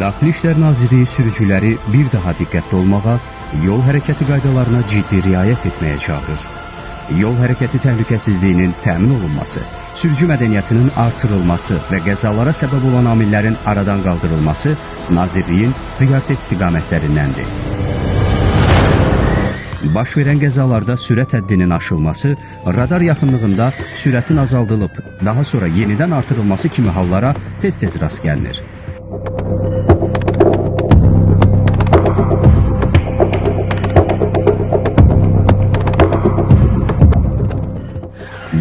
Daxili İşlər Nazirliyi sürücüləri bir daha diqqətli olmağa, yol hərəkəti qaydalarına ciddi riayət etməyə çağırır. Yol hərəkəti təhlükəsizliyinin təmin olunması, sürücü mədəniyyətinin artırılması və qəzalara səbəb olan amillərin aradan qaldırılması Nazirliyin prioritet istiqamətlərindəndir. Baş verən qəzalarda sürət həddinin aşılması, radar yaxınlığında sürətin azaldılıb, daha sonra yenidən artırılması kimi hallara tez-tez rast gəlinir.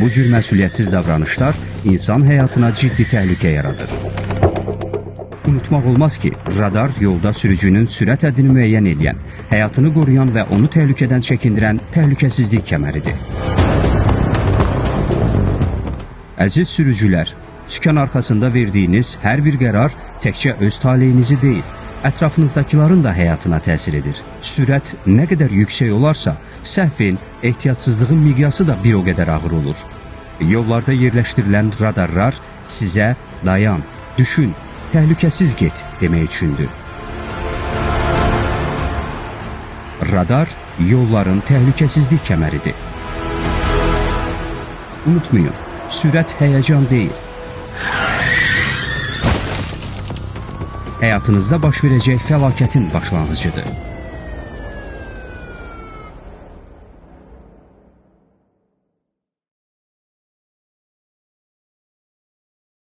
Bu cür məsuliyyətsiz davranışlar insan həyatına ciddi təhlükə yaradır. Unutmaq olmaz ki, radar yolda sürücünün sürət həddini müəyyən edən, həyatını qoruyan və onu təhlükədən çəkindirən təhlükəsizlik kəməridir. Əziz sürücülər, sükan arxasında verdiyiniz hər bir qərar təkcə öz taleyinizi deyil, ətrafınızdakıların da həyatına təsir edir. Sürət nə qədər yüksək olarsa, səhvin, ehtiyatsızlığın miqyası da bir o qədər ağır olur. Yollarda yerləşdirilən radarlar sizə dayan, düşün, təhlükəsiz get demək üçündür. Radar yolların təhlükəsizlik kəməridir. Unutmayın, sürət həyəcan deyil. Həyatınızda baş verəcək fəlakətin başlanğıcıdır.